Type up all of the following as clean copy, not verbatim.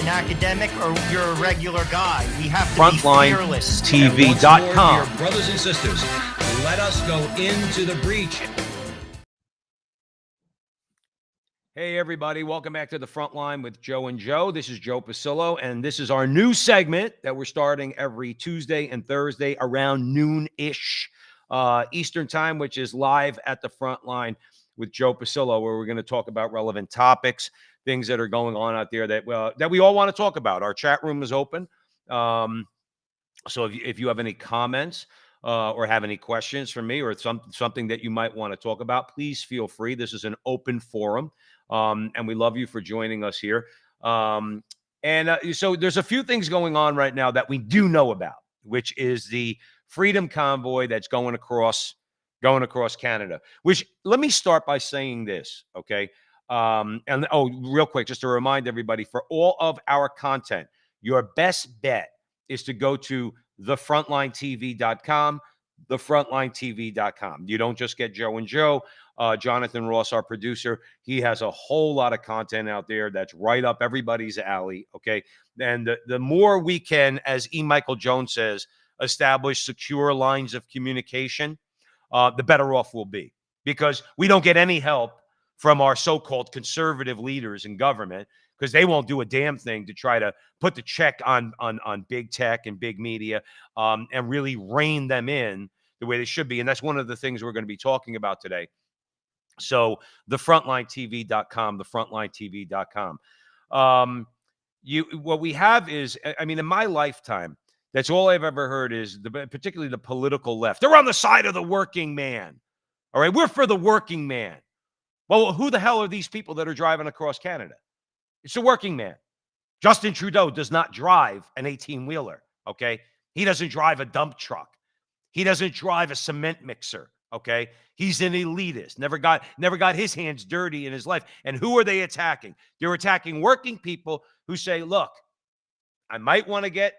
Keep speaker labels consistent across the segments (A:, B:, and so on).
A: academic or you're a regular guy. We have to be fearless.
B: FrontlineTV.com.
C: Dear brothers and sisters, let us go into the breach.
B: Hey, everybody. Welcome back to the Frontline with Joe and Joe. This is Joe Pasillo, and this is our new segment that we're starting every Tuesday and Thursday around noon-ish Eastern time, which is live at the Frontline with Joe Pasillo, where we're going to talk about relevant topics, things that are going on out there that we all want to talk about. Our chat room is open. So if you have any comments or have any questions for me or something that you might want to talk about, please feel free. This is an open forum. And we love you for joining us here. So there's a few things going on right now that we do know about, which is the Freedom Convoy that's going across Canada. Which, let me start by saying this, okay? Real quick, just to remind everybody, for all of our content, your best bet is to go to thefrontlinetv.com, thefrontlinetv.com. You don't just get Joe and Joe. Jonathan Ross, our producer, he has a whole lot of content out there that's right up everybody's alley, okay? And the more we can, as E. Michael Jones says, establish secure lines of communication, the better off we'll be. Because we don't get any help from our so-called conservative leaders in government, because they won't do a damn thing to try to put the check on big tech and big media and really rein them in the way they should be. And that's one of the things we're going to be talking about today. So thefrontlinetv.com, thefrontlinetv.com. What we have is, I mean, in my lifetime, that's all I've ever heard is, particularly the political left, they're on the side of the working man. All right, we're for the working man. Well, who the hell are these people that are driving across Canada? It's the working man. Justin Trudeau does not drive an 18-wheeler, okay? He doesn't drive a dump truck. He doesn't drive a cement mixer, okay? He's an elitist. Never got his hands dirty in his life. And who are they attacking? They're attacking working people who say, look, I might want to get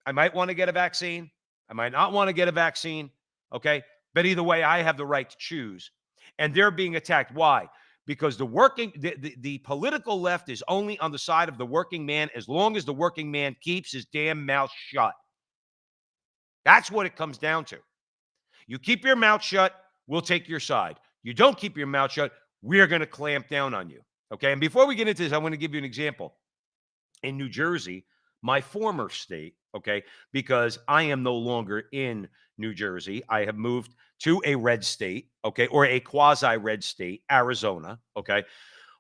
B: a vaccine. I might not want to get a vaccine, okay? But either way, I have the right to choose. And they're being attacked. Why? Because the political left is only on the side of the working man as long as the working man keeps his damn mouth shut. That's what it comes down to. You keep your mouth shut, we'll take your side. You don't keep your mouth shut, we're going to clamp down on you. Okay? And before we get into this, I want to give you an example. In New Jersey, my former state, okay, because I am no longer in New Jersey. I have moved to a red state, okay, or a quasi-red state, Arizona, okay.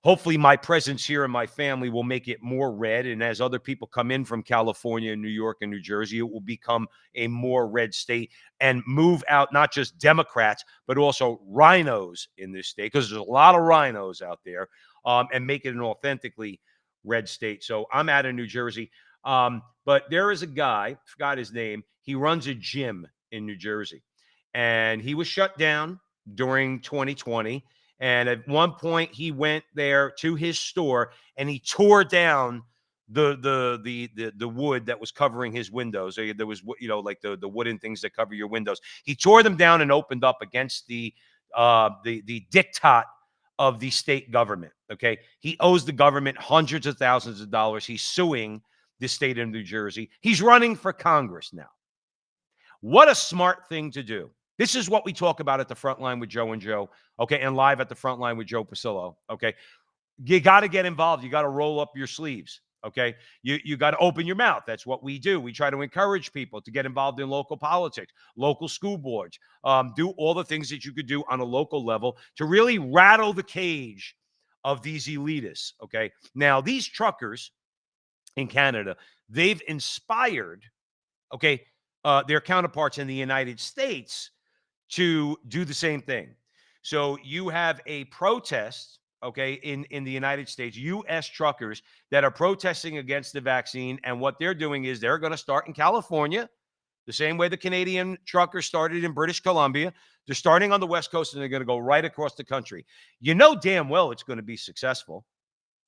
B: Hopefully my presence here and my family will make it more red, and as other people come in from California, New York, and New Jersey, it will become a more red state and move out not just Democrats, but also rhinos in this state, because there's a lot of rhinos out there, and make it an authentically red state. So I'm out of New Jersey. But there is a guy, forgot his name. He runs a gym in New Jersey, and he was shut down during 2020. And at one point, he went there to his store and he tore down the wood that was covering his windows. There was, like the wooden things that cover your windows. He tore them down and opened up against the diktat of the state government. Okay, he owes the government hundreds of thousands of dollars. He's suing the state of New Jersey. He's running for Congress now. What a smart thing to do. This is what we talk about at the Frontline with Joe and Joe, okay, and live at the Frontline with Joe Pasillo, okay? You got to get involved. You got to roll up your sleeves, okay? You got to open your mouth. That's what we do. We try to encourage people to get involved in local politics, local school boards, do all the things that you could do on a local level to really rattle the cage of these elitists, okay? Now, these truckers in Canada, they've inspired, okay, their counterparts in the United States to do the same thing. So you have a protest, okay, in the United States, U.S. truckers that are protesting against the vaccine. And what they're doing is they're going to start in California, the same way the Canadian truckers started in British Columbia. They're starting on the West Coast, and they're going to go right across the country. You know damn well it's going to be successful.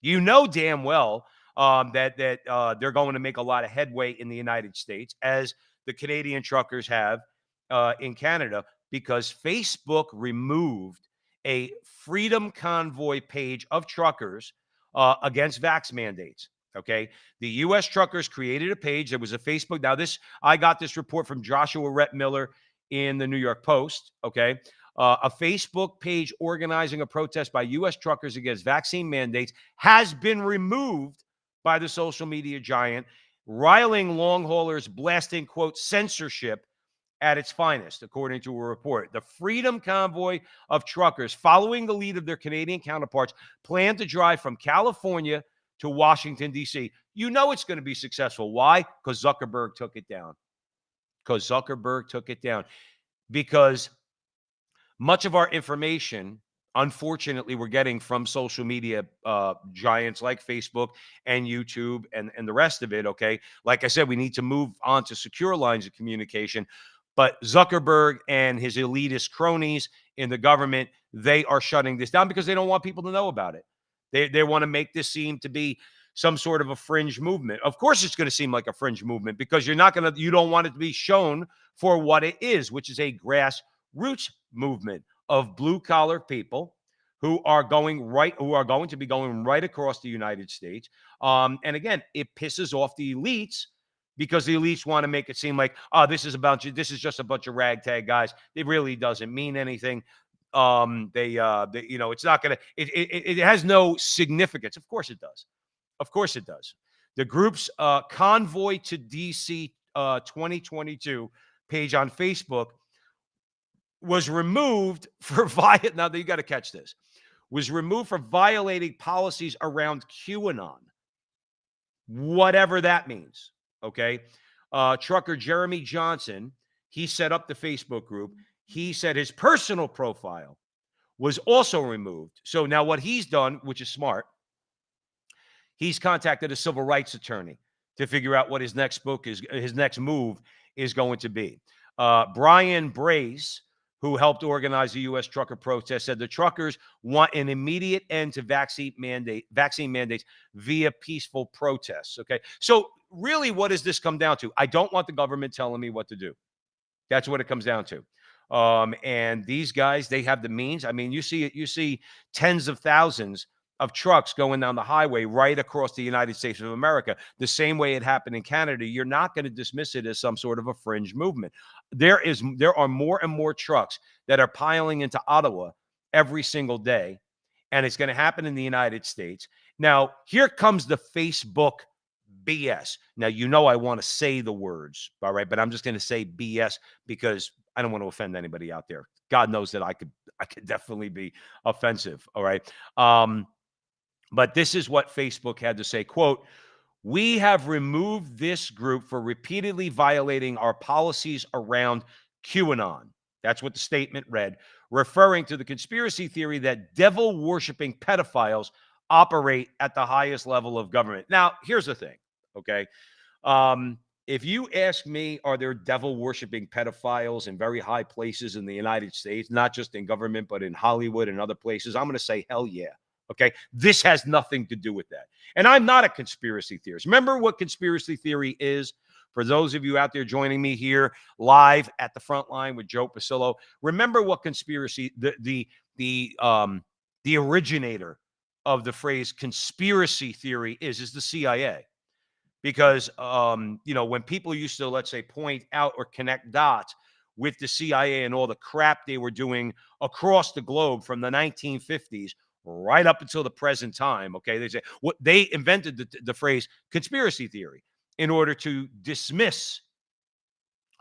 B: You know damn well that they're going to make a lot of headway in the United States, as the Canadian truckers have in Canada, because Facebook removed a Freedom Convoy page of truckers against vax mandates. Okay. The U.S. truckers created a page. There was a Facebook. Now, I got this report from Joshua Rhett Miller in the New York Post. Okay. A Facebook page organizing a protest by U.S. truckers against vaccine mandates has been removed by the social media giant, riling long haulers, blasting, quote, censorship at its finest, according to a report. The Freedom Convoy of truckers, following the lead of their Canadian counterparts, plan to drive from California to Washington, D.C. You know it's going to be successful. Why? Because Zuckerberg took it down. Because much of our information, unfortunately, we're getting from social media giants like Facebook and YouTube and the rest of it, okay? Like I said, we need to move on to secure lines of communication. But Zuckerberg and his elitist cronies in the government, they are shutting this down because they don't want people to know about it. They want to make this seem to be some sort of a fringe movement. Of course, it's going to seem like a fringe movement because you don't want it to be shown for what it is, which is a grassroots movement of blue collar people who are going to be going right across the United States. And again, it pisses off the elites because the elites want to make it seem like, oh, this is just a bunch of ragtag guys. It really doesn't mean anything. It's not going to, it has no significance. Of course it does. The group's Convoy to DC 2022 page on Facebook was removed for now you got to catch this, was removed for violating policies around QAnon, whatever that means. Okay. Trucker Jeremy Johnson, he set up the Facebook group. He said his personal profile was also removed. So now what he's done, which is smart, he's contacted a civil rights attorney to figure out what his next move is going to be. Brian Brace, who helped organize the U.S. trucker protest, said the truckers want an immediate end to vaccine mandates via peaceful protests. Okay. So really, what does this come down to? I don't want the government telling me what to do. That's what it comes down to. And these guys, they have the means. I mean, you see tens of thousands of trucks going down the highway right across the United States of America, the same way it happened in Canada. You're not going to dismiss it as some sort of a fringe movement. There are more and more trucks that are piling into Ottawa every single day, and it's going to happen in the United States. Now, here comes the Facebook BS. Now, I want to say the words, all right, but I'm just going to say BS because I don't want to offend anybody out there. God knows that I could definitely be offensive, all right? But this is what Facebook had to say, quote, "We have removed this group for repeatedly violating our policies around QAnon." That's what the statement read, referring to the conspiracy theory that devil-worshipping pedophiles operate at the highest level of government. Now, here's the thing, okay? If you ask me, are there devil-worshipping pedophiles in very high places in the United States, not just in government, but in Hollywood and other places, I'm going to say, hell yeah. Okay. This has nothing to do with that. And I'm not a conspiracy theorist. Remember what conspiracy theory is? For those of you out there joining me here live at the front line with Joe Pasillo, remember what conspiracy, the originator of the phrase conspiracy theory is the CIA. Because, when people used to, let's say, point out or connect dots with the CIA and all the crap they were doing across the globe from the 1950s, right up until the present time, okay? They say they invented the phrase conspiracy theory in order to dismiss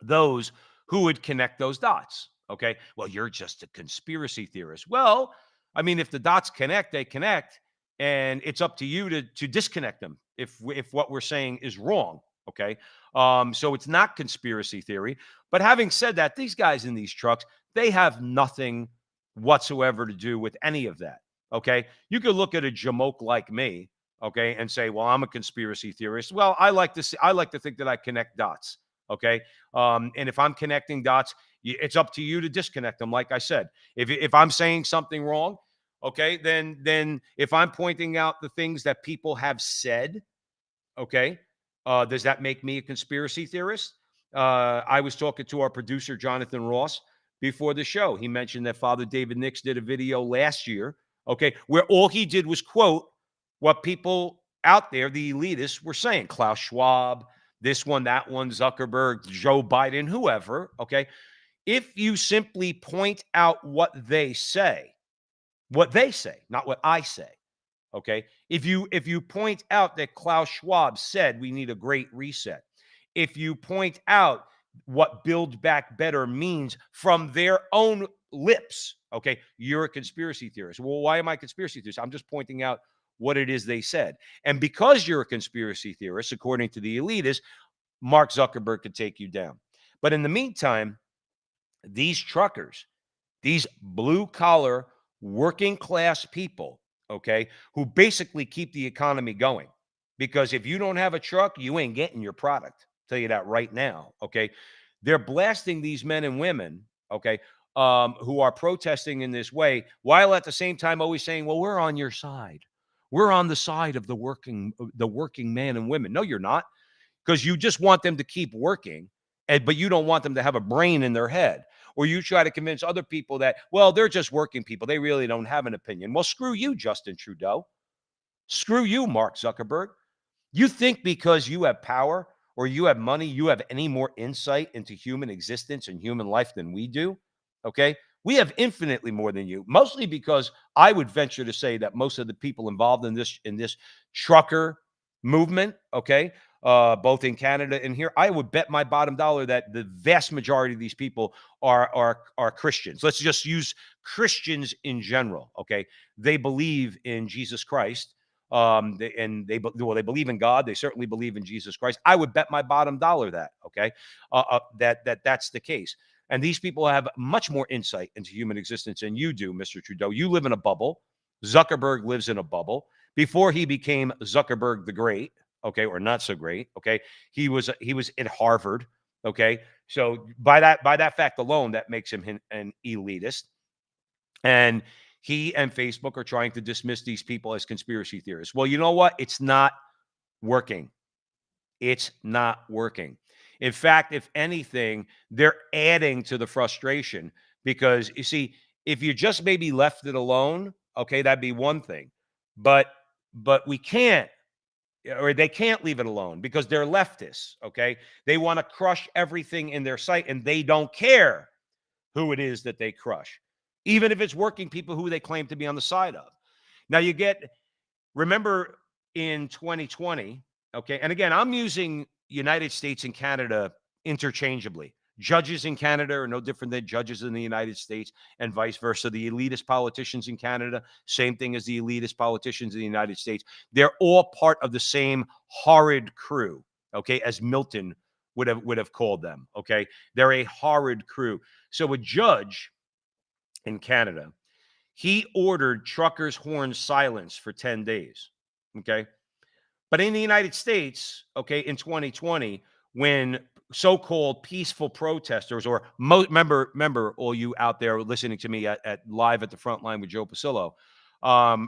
B: those who would connect those dots, okay? Well, you're just a conspiracy theorist. Well, I mean, if the dots connect, they connect, and it's up to you to disconnect them if what we're saying is wrong, okay? So it's not conspiracy theory. But having said that, these guys in these trucks, they have nothing whatsoever to do with any of that. Okay, you could look at a jamoke like me, okay, and say, "Well, I'm a conspiracy theorist." Well, I like to think that I connect dots. Okay, and if I'm connecting dots, it's up to you to disconnect them. Like I said, if I'm saying something wrong, okay, then if I'm pointing out the things that people have said, okay, does that make me a conspiracy theorist? I was talking to our producer Jonathan Ross before the show. He mentioned that Father David Nix did a video last year. Okay, where all he did was quote what people out there, the elitists were saying, Klaus Schwab, this one, that one, Zuckerberg, Joe Biden, whoever, okay? If you simply point out what they say, not what I say, okay? If you point out that Klaus Schwab said we need a great reset, if you point out what Build Back Better means from their own lips, okay, you're a conspiracy theorist. Well, why am I a conspiracy theorist? I'm just pointing out what it is they said. And because you're a conspiracy theorist, according to the elitists, Mark Zuckerberg could take you down. But in the meantime, these truckers, these blue collar working class people, okay, who basically keep the economy going. Because if you don't have a truck, you ain't getting your product. I'll tell you that right now, okay? They're blasting these men and women, okay, who are protesting in this way, while at the same time always saying, well, we're on your side. We're on the side of the working man and women. No, you're not, because you just want them to keep working, but you don't want them to have a brain in their head. Or you try to convince other people that, well, they're just working people. They really don't have an opinion. Well, screw you, Justin Trudeau. Screw you, Mark Zuckerberg. You think because you have power or you have money, you have any more insight into human existence and human life than we do? Okay? We have infinitely more than you, mostly because I would venture to say that most of the people involved in this trucker movement, okay, both in Canada and here, I would bet my bottom dollar that the vast majority of these people are Christians. Let's just use Christians in general, okay? They believe in Jesus Christ. They believe in God. They certainly believe in Jesus Christ. I would bet my bottom dollar that, okay, that's the case. And these people have much more insight into human existence than you do, Mr. Trudeau. You live in a bubble. Zuckerberg lives in a bubble. Before he became Zuckerberg the Great, okay, or not so great, okay, he was at Harvard, okay. So by that fact alone, that makes him an elitist. And he and Facebook are trying to dismiss these people as conspiracy theorists. Well, you know what? It's not working. It's not working. In fact, if anything, they're adding to the frustration, because you see, if you just maybe left it alone, okay, that'd be one thing. But we can't, or they can't leave it alone because they're leftists, okay? They want to crush everything in their sight, and they don't care who it is that they crush, even if it's working people who they claim to be on the side of. Now, remember in 2020, okay, and again, I'm using United States and Canada interchangeably. Judges in Canada are no different than judges in the United States, and vice versa. The elitist politicians in Canada, same thing as the elitist politicians in the United States. They're all part of the same horrid crew, okay, as Milton would have called them, okay? They're a horrid crew. So a judge in Canada, he ordered truckers' horns silenced for 10 days, okay? But in the United States, okay, in 2020, when so-called peaceful protesters, or remember all you out there listening to me at live at the Frontline with Joe Pasillo,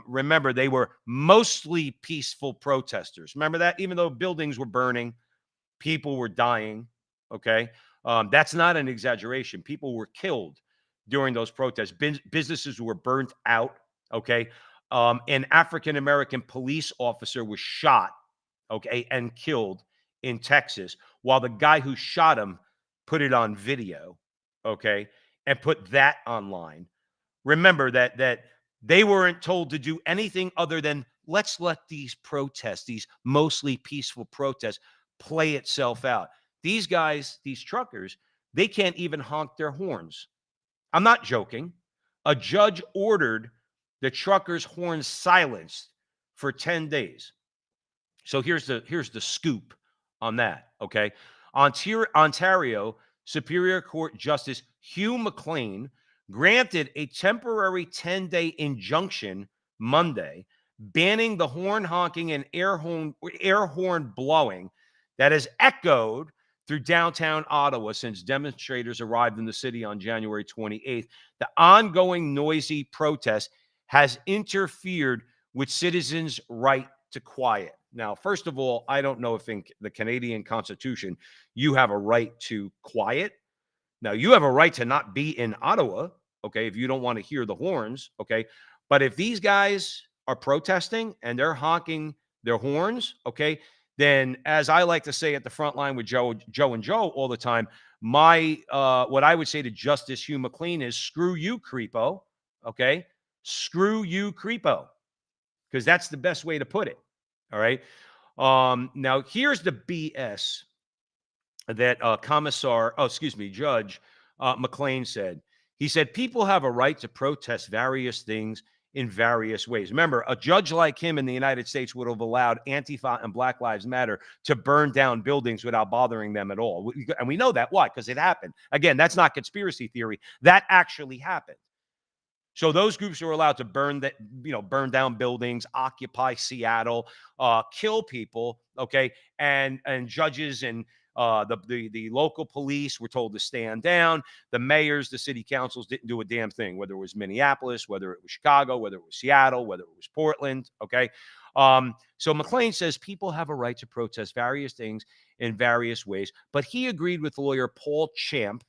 B: remember they were mostly peaceful protesters. Remember that? Even though buildings were burning, people were dying, okay? That's not an exaggeration. People were killed during those protests. Businesses were burnt out, okay? An African-American police officer was shot, okay, and killed in Texas, while the guy who shot him put it on video, okay, and put that online. Remember that they weren't told to do anything other than let's let these protests, these mostly peaceful protests, play itself out. These guys, these truckers, they can't even honk their horns. I'm not joking. A judge ordered the truckers' horns silenced for 10 days. So here's the scoop on that, okay? Ontario Superior Court Justice Hugh McLean granted a temporary 10-day injunction Monday, banning the horn honking and air horn blowing that has echoed through downtown Ottawa since demonstrators arrived in the city on January 28th. The ongoing noisy protest has interfered with citizens' right to quiet. Now, first of all, I don't know if in the Canadian Constitution you have a right to quiet. Now, you have a right to not be in Ottawa, okay, if you don't want to hear the horns, okay? But if these guys are protesting and they're honking their horns, okay, then as I like to say at the front line with Joe and Joe all the time, my what I would say to Justice Hugh McLean is screw you, creepo. Okay. Screw you, creepo. Because that's the best way to put it. All right. Now here's the BS that Judge McLean said. He said people have a right to protest various things in various ways. Remember, a judge like him in the United States would have allowed Antifa and Black Lives Matter to burn down buildings without bothering them at all. And we know that. Why? Because it happened. Again, that's not conspiracy theory. That actually happened. So those groups are allowed to burn down buildings, occupy Seattle, kill people, okay? And judges and the local police were told to stand down. The mayors, the city councils didn't do a damn thing, whether it was Minneapolis, whether it was Chicago, whether it was Seattle, whether it was Portland, okay? So McLean says people have a right to protest various things in various ways, but he agreed with lawyer Paul Champ,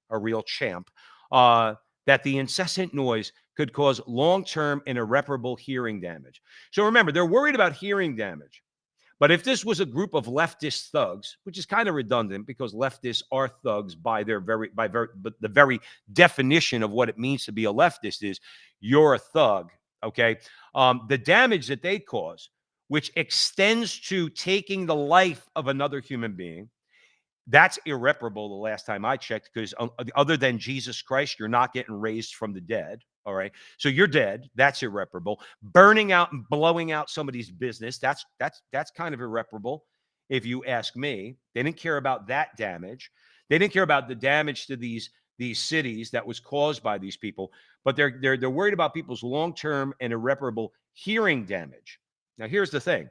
B: a real champ, that the incessant noise could cause long-term and irreparable hearing damage. So remember, they're worried about hearing damage. But if this was a group of leftist thugs, which is kind of redundant because leftists are thugs by the very definition of what it means to be a leftist is you're a thug, okay? The damage that they cause, which extends to taking the life of another human being, that's irreparable the last time I checked, because other than Jesus Christ, you're not getting raised from the dead. All right. So you're dead. That's irreparable. Burning out and blowing out somebody's business. That's kind of irreparable. If you ask me, they didn't care about that damage. They didn't care about the damage to these cities that was caused by these people, but they're worried about people's long-term and irreparable hearing damage. Now, here's the thing.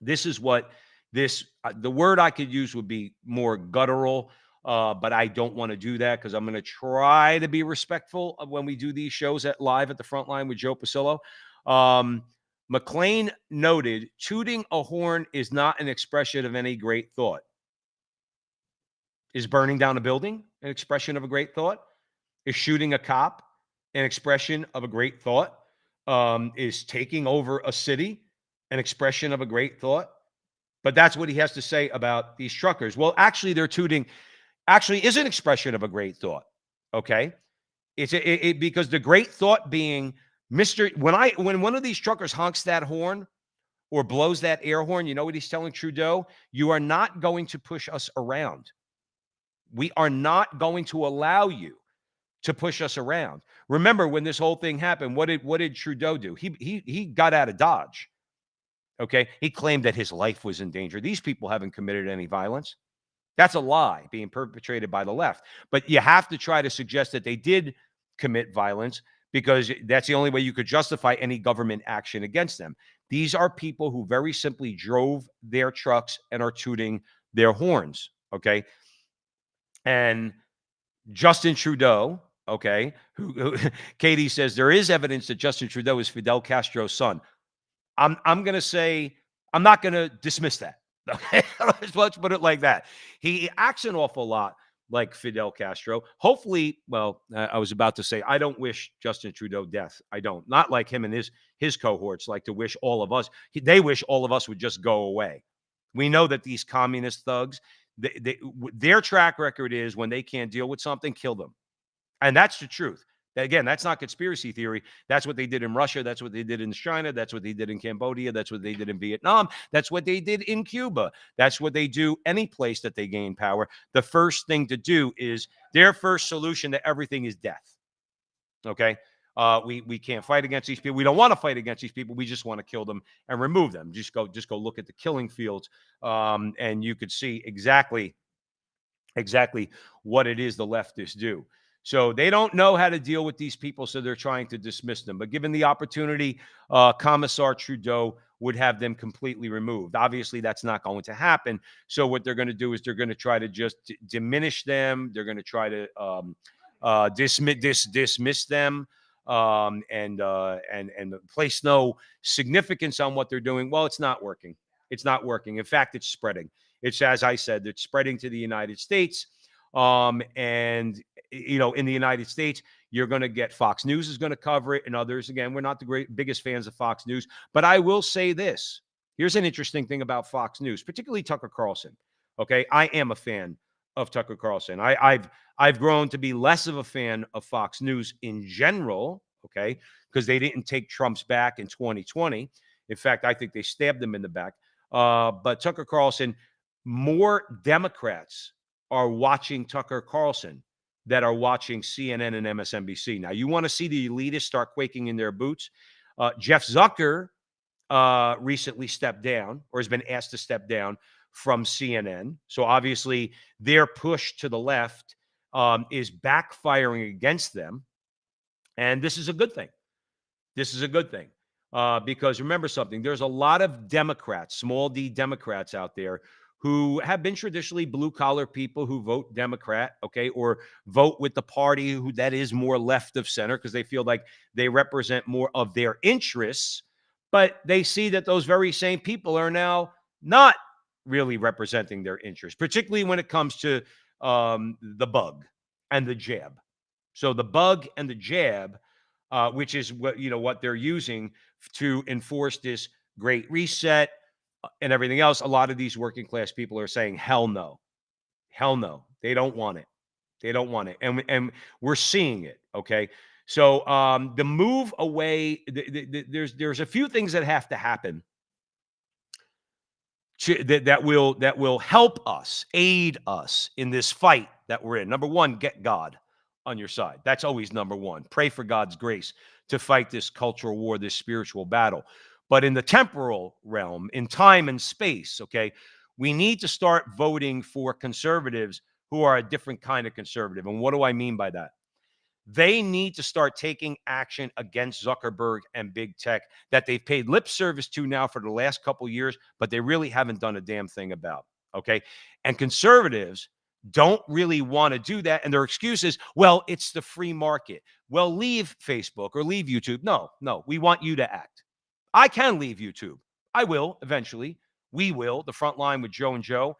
B: This is what the word I could use would be more guttural, but I don't want to do that because I'm going to try to be respectful of when we do these shows live at the front line with Joe Pasillo. McLean noted, tooting a horn is not an expression of any great thought. Is burning down a building an expression of a great thought? Is shooting a cop an expression of a great thought? Is taking over a city an expression of a great thought? But that's what he has to say about these truckers. Well, actually, their tooting actually is an expression of a great thought. Okay, it's because the great thought being when one of these truckers honks that horn or blows that air horn, you know what he's telling Trudeau? You are not going to push us around. We are not going to allow you to push us around. Remember when this whole thing happened? What did Trudeau do? He got out of Dodge. Okay, he claimed that his life was in danger. These people haven't committed any violence. That's a lie being perpetrated by the left. But you have to try to suggest that they did commit violence because that's the only way you could justify any government action against them. These are people who very simply drove their trucks and are tooting their horns. Okay, and Justin Trudeau. Okay, who Katie says there is evidence that Justin Trudeau is Fidel Castro's son. I'm going to say, I'm not going to dismiss that. Okay, let's put it like that. He acts an awful lot like Fidel Castro. Hopefully, well, I was about to say, I don't wish Justin Trudeau death. I don't. Not like him and his cohorts like to wish all of us. They wish all of us would just go away. We know that these communist thugs, their track record is when they can't deal with something, kill them. And that's the truth. Again, that's not conspiracy theory. That's what they did in Russia. That's what they did in China. That's what they did in Cambodia. That's what they did in Vietnam. That's what they did in Cuba. That's what they do any place that they gain power. The first thing to do is their first solution to everything is death. Okay? We can't fight against these people. We don't want to fight against these people. We just want to kill them and remove them. Just go look at the killing fields, and you could see exactly what it is the leftists do. So they don't know how to deal with these people, so they're trying to dismiss them. But given the opportunity, Commissar Trudeau would have them completely removed. Obviously, that's not going to happen. So what they're going to do is they're going to try to just diminish them. They're going to try to dismiss them and place no significance on what they're doing. Well, it's not working. It's not working. In fact, it's spreading. It's, as I said, it's spreading to the United States. And in the United States, you're going to get Fox News is going to cover it and others. Again, we're not the biggest fans of Fox News, but I will say this. Here's an interesting thing about Fox News, particularly Tucker Carlson. Okay, I am a fan of Tucker Carlson. I've grown to be less of a fan of Fox News in general. Okay, because they didn't take Trump's back in 2020. In fact, I think they stabbed him in the back. But Tucker Carlson, more Democrats are watching Tucker Carlson that are watching CNN and MSNBC. Now, you want to see the elitists start quaking in their boots. Jeff Zucker recently stepped down, or has been asked to step down from CNN. So obviously, their push to the left is backfiring against them. And this is a good thing. This is a good thing. Because remember something, there's a lot of Democrats, small d Democrats out there who have been traditionally blue-collar people who vote Democrat, okay, or vote with the party who that is more left of center because they feel like they represent more of their interests. But they see that those very same people are now not really representing their interests, particularly when it comes to the bug and the jab. So the bug and the jab, which is what they're using to enforce this great reset and everything else. A lot of these working class people are saying, hell no, they don't want it. They don't want it. And we're seeing it. Okay. So the move away, there's a few things that have to happen that will help us, aid us in this fight that we're in. Number one, get God on your side. That's always number one. Pray for God's grace to fight this cultural war, this spiritual battle. But in the temporal realm, in time and space, okay, we need to start voting for conservatives who are a different kind of conservative. And what do I mean by that? They need to start taking action against Zuckerberg and big tech that they've paid lip service to now for the last couple of years, but they really haven't done a damn thing about. Okay. And conservatives don't really want to do that. And their excuse is, well, it's the free market. Well, leave Facebook or leave YouTube. No, we want you to act. I can leave YouTube. I will eventually. We will. The Frontline with Joe and Joe,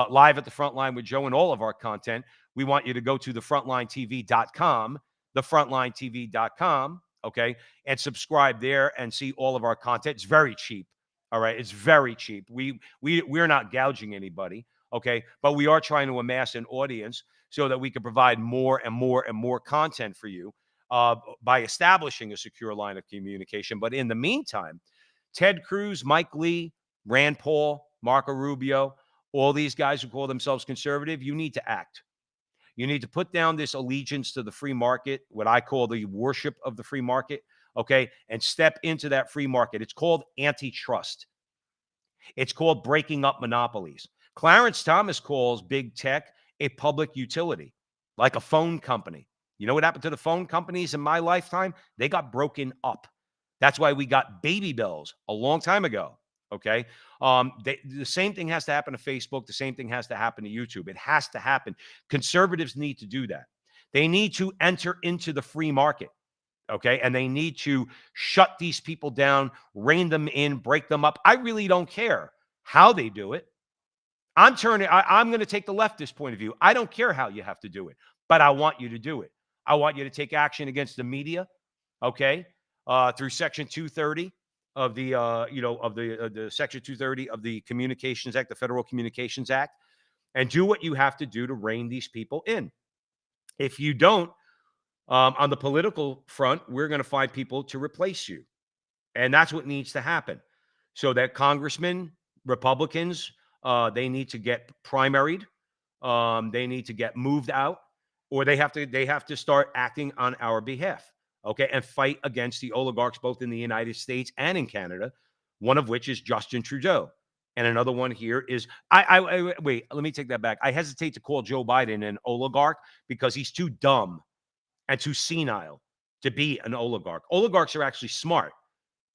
B: live at the Frontline with Joe and all of our content. We want you to go to thefrontlinetv.com, thefrontlinetv.com, okay, and subscribe there and see all of our content. It's very cheap, all right? It's very cheap. We're not gouging anybody, okay, but we are trying to amass an audience so that we can provide more and more and more content for you by establishing a secure line of communication. But in the meantime, Ted Cruz, Mike Lee, Rand Paul, Marco Rubio, all these guys who call themselves conservative, you need to act. You need to put down this allegiance to the free market, what I call the worship of the free market, okay, and step into that free market. It's called antitrust. It's called breaking up monopolies. Clarence Thomas calls big tech a public utility, like a phone company. You know what happened to the phone companies in my lifetime? They got broken up. That's why we got baby bells a long time ago. Okay. The same thing has to happen to Facebook. The same thing has to happen to YouTube. It has to happen. Conservatives need to do that. They need to enter into the free market. Okay. And they need to shut these people down, rein them in, break them up. I really don't care how they do it. I'm going to take the leftist point of view. I don't care how you have to do it, but I want you to do it. I want you to take action against the media. Okay. Through Section 230 of the the Section 230 of the Communications Act, the Federal Communications Act, and do what you have to do to rein these people in. If you don't, on the political front, we're going to find people to replace you. And that's what needs to happen. So that congressmen, Republicans, they need to get primaried. They need to get moved out, or they have to start acting on our behalf. Okay, and fight against the oligarchs both in the United States and in Canada, one of which is Justin Trudeau. And another one here is, wait, let me take that back. I hesitate to call Joe Biden an oligarch because he's too dumb and too senile to be an oligarch. Oligarchs are actually smart,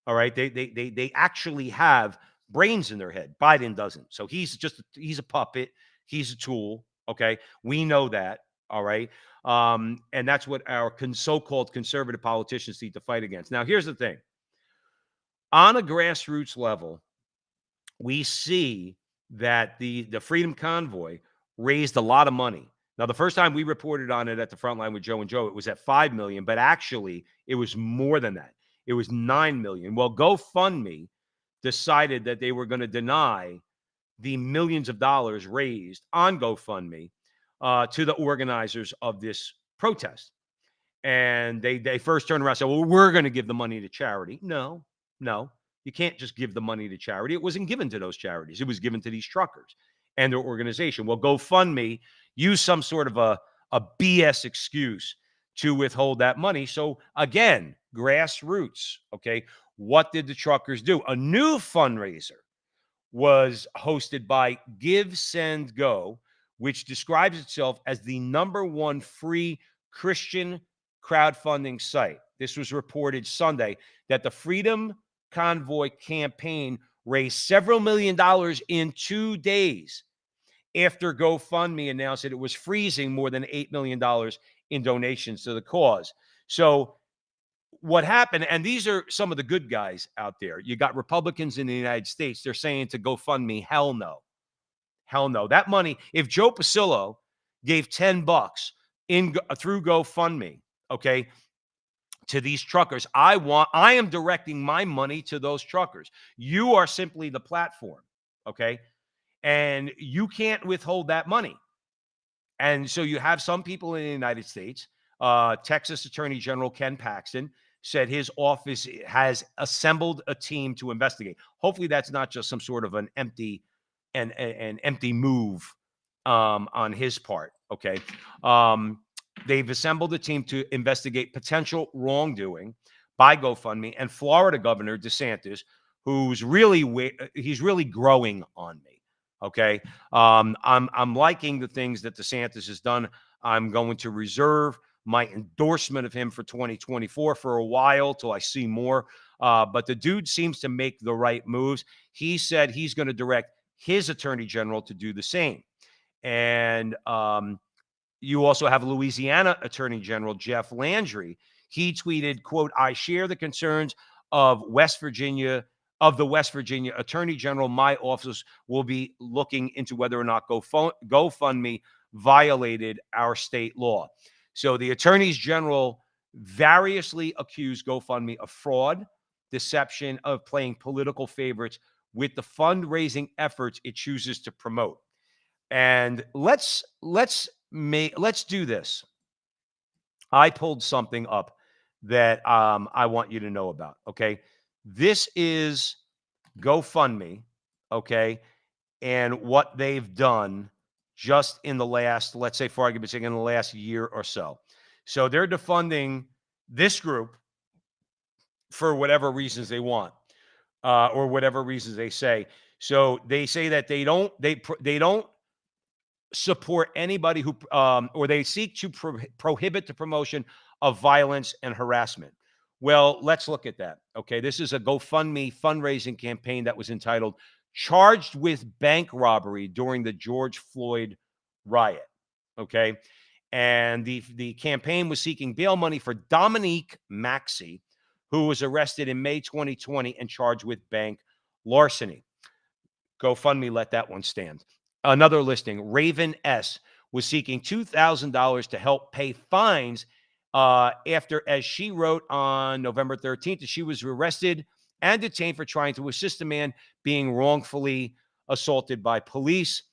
B: all right? They actually have brains in their head. Biden doesn't. So he's a puppet. He's a tool, okay? We know that. All right. And that's what our so-called conservative politicians need to fight against. Now, here's the thing. On a grassroots level, we see that the Freedom Convoy raised a lot of money. Now, the first time we reported on it at the Frontline with Joe and Joe, it was at $5 million, but actually it was more than that. It was $9 million. Well, GoFundMe decided that they were going to deny the millions of dollars raised on GoFundMe to the organizers of this protest. And they first turned around and said, well, we're going to give the money to charity. No, you can't just give the money to charity. It wasn't given to those charities. It was given to these truckers and their organization. Well, GoFundMe used some sort of a BS excuse to withhold that money. So again, grassroots. Okay. What did the truckers do? A new fundraiser was hosted by Give, Send, Go, which describes itself as the #1 free Christian crowdfunding site. This was reported Sunday that the Freedom Convoy campaign raised several million dollars in 2 days after GoFundMe announced that it was freezing more than $8 million in donations to the cause. So what happened, and these are some of the good guys out there. You got Republicans in the United States. They're saying to GoFundMe, hell no. Hell no. That money, if Joe Pasillo gave $10 through GoFundMe, okay, to these truckers, I am directing my money to those truckers. You are simply the platform, okay? And you can't withhold that money. And so you have some people in the United States, Texas Attorney General Ken Paxton said his office has assembled a team to investigate. Hopefully that's not just some sort of an empty move on his part, okay? They've assembled a team to investigate potential wrongdoing by GoFundMe, and Florida Governor DeSantis, he's really growing on me. Okay. I'm liking the things that DeSantis has done. I'm going to reserve my endorsement of him for 2024 for a while till I see more. But the dude seems to make the right moves. He said he's going to direct his attorney general to do the same. And you also have Louisiana Attorney General Jeff Landry. He tweeted, quote, I share the concerns of the West Virginia Attorney General. My office will be looking into whether or not GoFundMe violated our state law. So the attorneys general variously accused GoFundMe of fraud, deception, of playing political favorites with the fundraising efforts it chooses to promote. And let's do this. I pulled something up that I want you to know about. Okay. This is GoFundMe. Okay. And what they've done just in the last, let's say for argument's sake, in the last year or so. So they're defunding this group for whatever reasons they want, or whatever reasons they say. So they say that they don't support anybody who, or they seek to prohibit the promotion of violence and harassment. Well, let's look at that. Okay. This is a GoFundMe fundraising campaign that was entitled Charged with Bank Robbery During the George Floyd Riot. Okay. And the campaign was seeking bail money for Dominique Maxey, who was arrested in May 2020 and charged with bank larceny. GoFundMe let that one stand. Another listing, Raven S. was seeking $2,000 to help pay fines after, as she wrote on November 13th, that she was arrested and detained for trying to assist a man being wrongfully assaulted by police.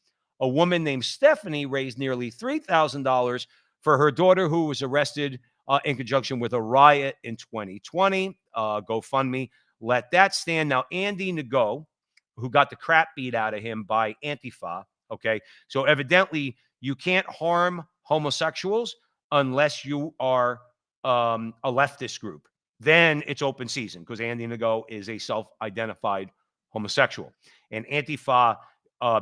B: A woman named Stephanie raised nearly $3,000 for her daughter, who was arrested in conjunction with a riot in 2020. GoFundMe let that stand. Now, Andy Ngo, who got the crap beat out of him by Antifa. Okay. So evidently you can't harm homosexuals unless you are a leftist group. Then it's open season because Andy Ngo is a self-identified homosexual. And Antifa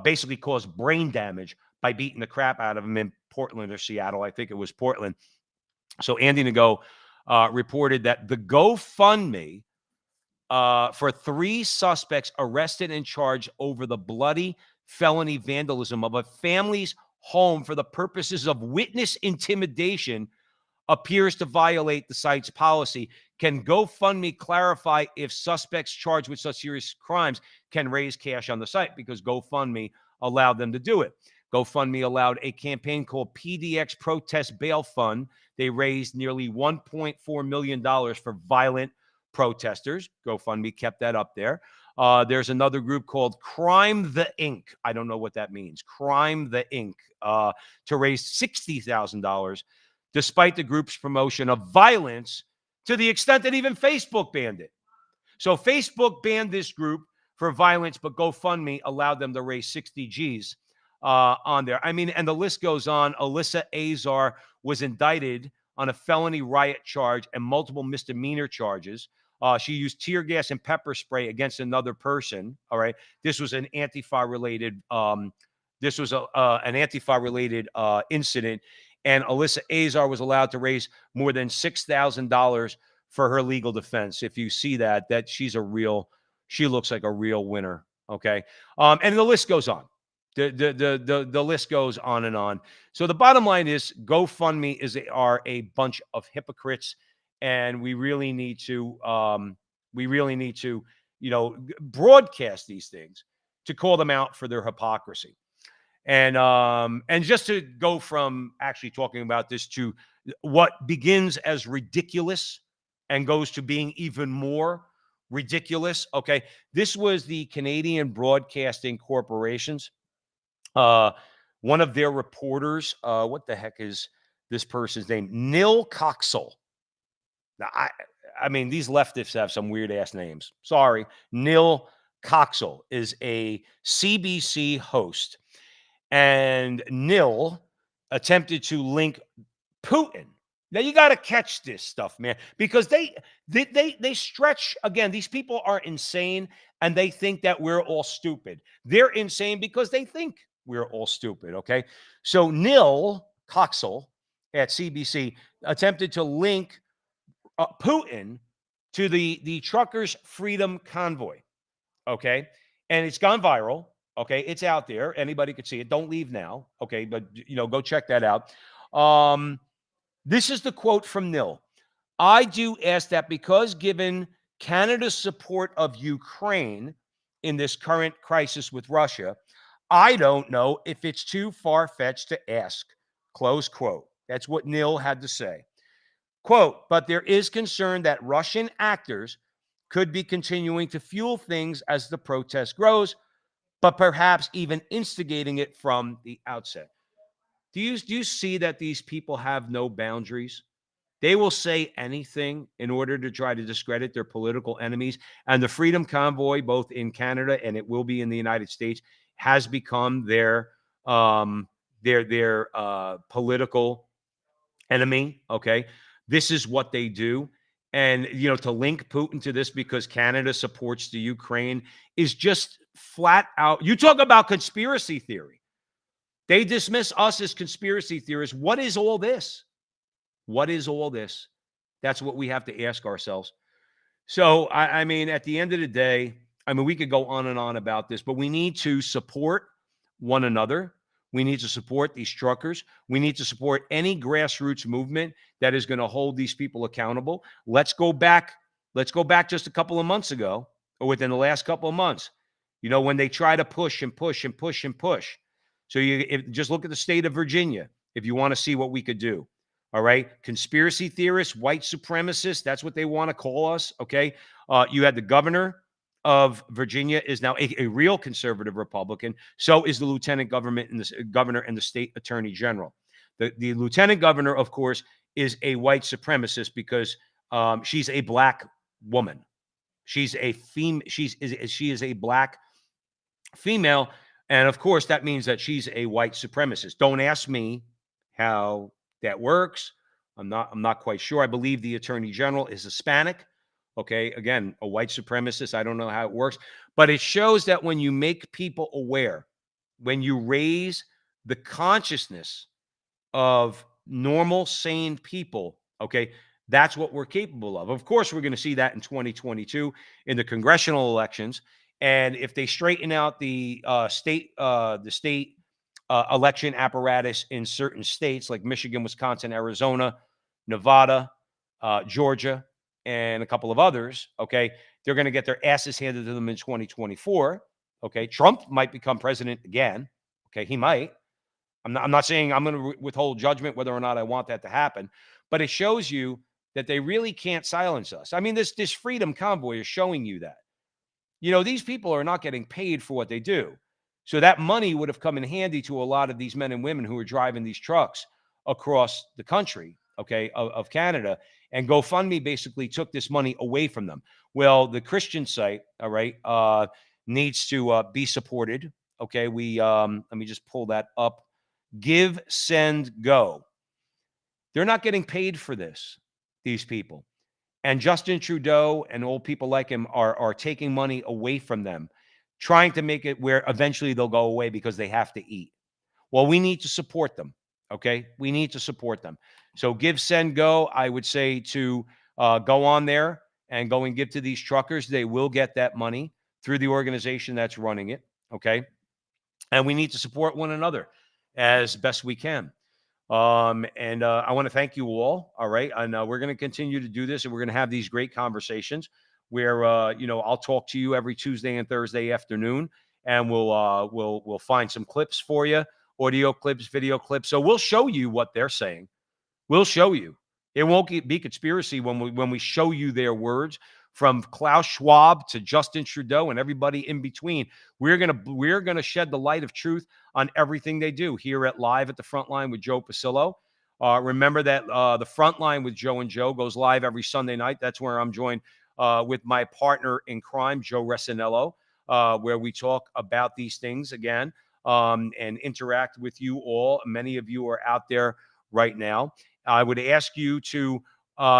B: basically caused brain damage by beating the crap out of him in Portland or Seattle. I think it was Portland. So Andy Ngo reported that the GoFundMe for 3 suspects arrested and charged over the bloody felony vandalism of a family's home for the purposes of witness intimidation appears to violate the site's policy. Can GoFundMe clarify if suspects charged with such serious crimes can raise cash on the site? Because GoFundMe allowed them to do it. GoFundMe allowed a campaign called PDX Protest Bail Fund. They raised nearly $1.4 million for violent protesters. GoFundMe kept that up there. There's another group called Crime the Inc. I don't know what that means. Crime the Inc. To raise $60,000, despite the group's promotion of violence to the extent that even Facebook banned it. So Facebook banned this group for violence, but GoFundMe allowed them to raise 60 G's on there. I mean, and the list goes on. Alyssa Azar was indicted on a felony riot charge and multiple misdemeanor charges. She used tear gas and pepper spray against another person. All right, this was an Antifa related. This was an Antifa related incident, and Alyssa Azar was allowed to raise more than $6,000 for her legal defense. If you see that she looks like a real winner. Okay, and the list goes on. The list goes on and on. So the bottom line is GoFundMe are a bunch of hypocrites, and we really need to broadcast these things to call them out for their hypocrisy. And just to go from actually talking about this to what begins as ridiculous and goes to being even more ridiculous. Okay, this was the Canadian Broadcasting Corporation's. One of their reporters, what the heck is this person's name? Neil Coxell. Now, I mean, these leftists have some weird ass names. Sorry. Neil Coxell is a CBC host, and Neil attempted to link Putin. Now you got to catch this stuff, man, because they stretch. Again, these people are insane, and they think that we're all stupid. They're insane because they think we're all stupid. Okay, so Neil Coxell at CBC attempted to link Putin to the Truckers' Freedom Convoy. Okay, and it's gone viral. Okay, it's out there. Anybody could see it. Don't leave now. Okay, but go check that out. This is the quote from Neil. I do ask that because given Canada's support of Ukraine in this current crisis with Russia, I don't know if it's too far-fetched to ask. Close quote. That's what Neil had to say. Quote, but there is concern that Russian actors could be continuing to fuel things as the protest grows, but perhaps even instigating it from the outset. Do you see that these people have no boundaries? They will say anything in order to try to discredit their political enemies. And the Freedom Convoy, both in Canada and it will be in the United States, has become their political enemy. Okay, this is what they do. And to link Putin to this because Canada supports the Ukraine is just flat out. You talk about conspiracy theory. They dismiss us as conspiracy theorists. What is all this? What is all this? That's what we have to ask ourselves. So, I mean, at the end of the day, I mean, we could go on and on about this, but we need to support one another. We need to support these truckers. We need to support any grassroots movement that is going to hold these people accountable. Let's go back just a couple of months ago, or within the last couple of months, when they try to push and push and push and push. So just look at the state of Virginia if you want to see what we could do. All right. Conspiracy theorists, white supremacists, that's what they want to call us. Okay. You had the governor of Virginia is now a real conservative Republican. So is the lieutenant governor and the state attorney general. The lieutenant governor, of course, is a white supremacist because she's a black woman. She's a she is a black female. And of course, that means that she's a white supremacist. Don't ask me how that works. I'm not quite sure. I believe the attorney general is Hispanic. Okay, again, a white supremacist. I don't know how it works, but it shows that when you make people aware, when you raise the consciousness of normal, sane people, okay, that's what we're capable of. Of course, we're going to see that in 2022 in the congressional elections. And if they straighten out the state election apparatus in certain states like Michigan, Wisconsin, Arizona, Nevada, Georgia, and a couple of others, okay, they're going to get their asses handed to them in 2024. Okay, Trump might become president again. Okay, he might. I'm not saying I'm going to withhold judgment whether or not I want that to happen, but it shows you that they really can't silence us. I mean, this Freedom Convoy is showing you that. these people are not getting paid for what they do. So that money would have come in handy to a lot of these men and women who are driving these trucks across the country, okay, of Canada. And GoFundMe basically took this money away from them. Well, the Christian site, all right, needs to be supported. Okay, let me just pull that up. Give, Send, Go. They're not getting paid for this, these people. And Justin Trudeau and old people like him are taking money away from them, trying to make it where eventually they'll go away because they have to eat. Well, we need to support them. Okay, we need to support them. So Give, Send, Go. I would say to go on there and go and give to these truckers. They will get that money through the organization that's running it. Okay, and we need to support one another as best we can. And I want to thank you all right, and we're going to continue to do this, and we're going to have these great conversations where I'll talk to you every Tuesday and Thursday afternoon, and we'll find some clips for you, audio clips, video clips. So we'll show you what they're saying. We'll show you. It won't be conspiracy when we show you their words, from Klaus Schwab to Justin Trudeau and everybody in between. We're gonna shed the light of truth on everything they do here at Live at the Frontline with Joe Pasillo. Remember that the Frontline with Joe and Joe goes live every Sunday night. That's where I'm joined with my partner in crime, Joe Resinello, where we talk about these things again and interact with you all. Many of you are out there right now. I would ask you to,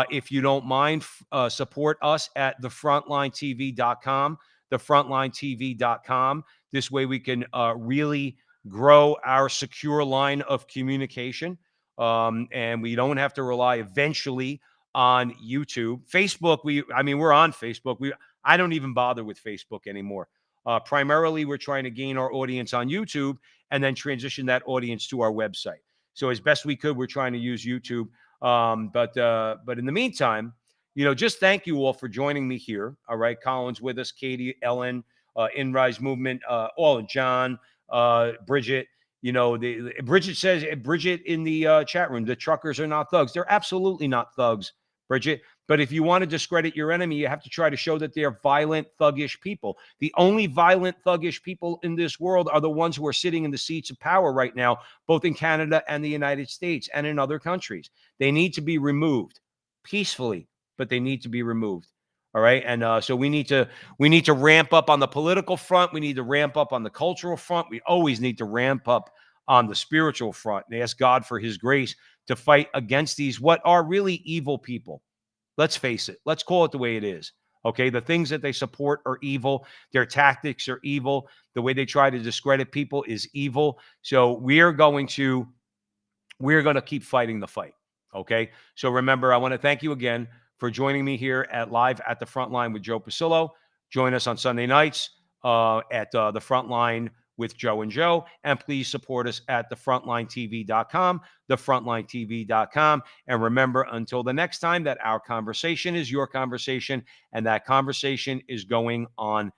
B: if you don't mind, support us at thefrontlinetv.com, thefrontlinetv.com. This way we can really grow our secure line of communication. And we don't have to rely eventually on YouTube. Facebook, we're on Facebook. I don't even bother with Facebook anymore. Primarily, we're trying to gain our audience on YouTube and then transition that audience to our website. So as best we could, we're trying to use YouTube. But in the meantime, just thank you all for joining me here. All right. Colin's with us, Katie, Ellen, InRise Movement, all John, Bridget. Bridget says, Bridget in the chat room, the truckers are not thugs. They're absolutely not thugs, Bridget. But if you want to discredit your enemy, you have to try to show that they're violent, thuggish people. The only violent, thuggish people in this world are the ones who are sitting in the seats of power right now, both in Canada and the United States and in other countries. They need to be removed peacefully, but they need to be removed. All right. And so we need to ramp up on the political front. We need to ramp up on the cultural front. We always need to ramp up on the spiritual front and ask God for his grace to fight against these, what are really evil people. Let's face it. Let's call it the way it is. Okay. The things that they support are evil. Their tactics are evil. The way they try to discredit people is evil. So we're going to keep fighting the fight. Okay. So remember, I want to thank you again for joining me here at Live at the Frontline with Joe Pasillo. Join us on Sunday nights at the Frontline with Joe and Joe. And please support us at thefrontlinetv.com, thefrontlinetv.com. And remember, until the next time, that our conversation is your conversation, and that conversation is going on